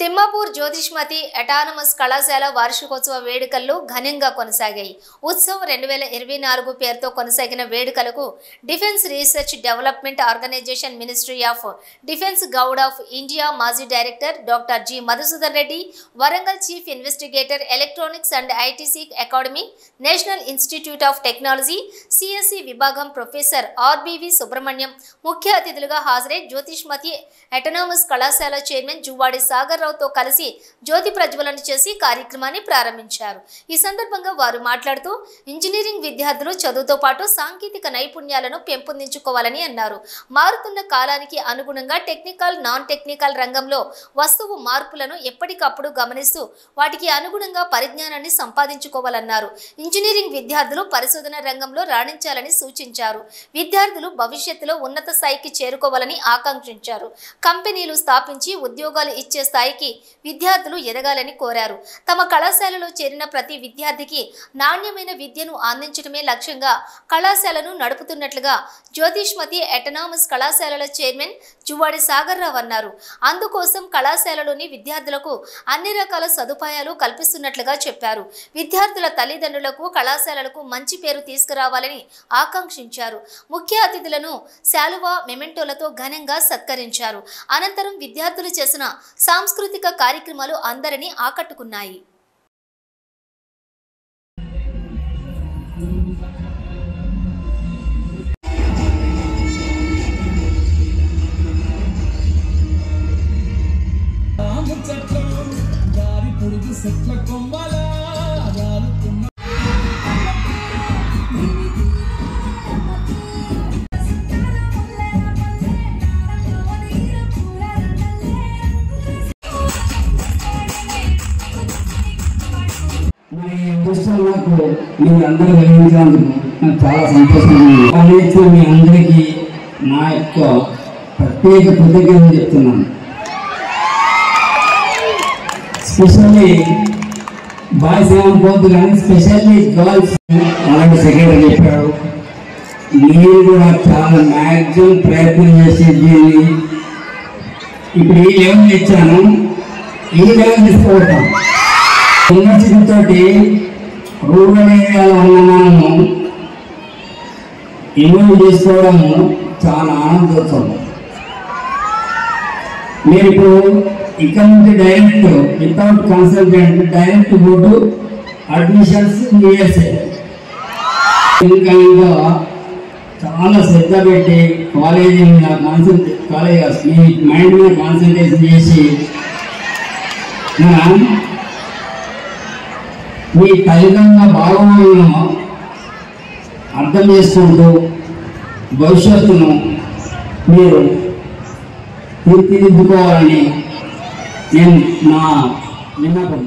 Thimmapur Jyothishmathi autonomous కళాశాల వార్షికోత్సవ వేడుకలు ఘనంగా కొనసాగాయి. ఉత్సవ్ 2024 పేరుతో కొనసాగిన వేడుకలకు defence research development organisation, ministry of defence, government of India మాజీ director doctor G Madhusudan Reddy, Warangal chief investigator, electronics and ITC academy, national institute of technology CSC విభాగం ప్రొఫెసర్ ఆర్బీవి సుబ్రహ్మణ్యం ముఖ్య అతిథులుగా హాజరై జ్యోతిష్మతి అటానమస్ కళాశాల చైర్మన్ జువ్వాడి సాగర్ తో కలిసి జ్యోతి ప్రజ్వలన చేసి కార్యక్రమాన్ని ప్రారంభించారు. ఈ సందర్భంగా వారు మాట్లాడుతూ ఇంజనీరింగ్ విద్యార్థులు చదువుతో పాటు సాంకేతిక నైపుణ్యాలను పెంపొందించుకోవాలని అన్నారు. మారుతున్న కాలానికి అనుగుణంగా టెక్నికల్, నాన్ టెక్నికల్ రంగంలో వస్తువు మార్పులను ఎప్పటికప్పుడు గమనిస్తూ వాటికి అనుగుణంగా పరిజ్ఞానాన్ని సంపాదించుకోవాలన్నారు. ఇంజనీరింగ్ విద్యార్థులు పరిశోధన రంగంలో రాణించాలని సూచించారు. విద్యార్థులు భవిష్యత్తులో ఉన్నత స్థాయికి చేరుకోవాలని ఆకాంక్షించారు. కంపెనీలు స్థాపించి ఉద్యోగాలు ఇచ్చే స్థాయికి విద్యార్థులు ఎదగాలని కోరారు. తమ కళాశాలలో చేరిన ప్రతి విద్యార్థికి నాణ్యమైన విద్యను అందించడమే లక్ష్యంగా కళాశాలను నడుపుతున్నట్లుగా జ్యోతిష్మతి అటానమస్ కళాశాలల చైర్మన్ జువ్వాడి సాగర్ రావు అన్నారు. అందుకోసం కళాశాలలోని విద్యార్థులకు అన్ని రకాల సదుపాయాలు కల్పిస్తున్నట్లుగా చెప్పారు. విద్యార్థుల తల్లిదండ్రులకు కళాశాలలకు మంచి పేరు తీసుకురావాలని ఆకాంక్షించారు. ముఖ్య అతిథులను శాలువా, మెమెంటోలతో ఘనంగా సత్కరించారు. అనంతరం విద్యార్థులు చేసిన సాంస్కృతిక కార్యక్రమాలు అందరినీ ఆకట్టుకున్నాయి. మీరందరూ కలిగించినందుకు నాకు చాలా సంతోషంగా ఉంది. మీ అందరికీ నా యొక్క ప్రత్యేక కృతజ్ఞతలు చెప్తున్నాను. స్పెషల్లీ బాయ్స్ ఏమనుకోవద్దు కానీ స్పెషల్లీ గర్ల్స్ అలాంటి సెక్రటరీ చెప్పాడు. మీరు కూడా చాలా మ్యాక్సిమం ప్రయత్నం చేసి దీన్ని ఇప్పుడు ఈ లెవెల్ ఇచ్చాను, ఈ లెవెల్ తీసుకుపోతాం. యూనివర్సిటీతోటి రూరల్ ఏరియాలో ఉన్న మనము ఇన్వాల్వ్ చేసుకోవడము చాలా ఆనందోత్సవం. మీరు ఇప్పుడు ఇక్కడ నుంచి direct without consultant direct go to admissions USA. ఇంకా చాలా శ్రద్ధ పెట్టి కాలేజీ మీద కాలేజ్ మీ మైండ్ మీద కాన్సన్ట్రేషన్ చేసి మీ తల్లిదండ్రుల భాగములను అర్థం చేసుకుంటూ భవిష్యత్తును మీరు తీర్చిదిద్దుకోవాలని నేను నా విన్నపం.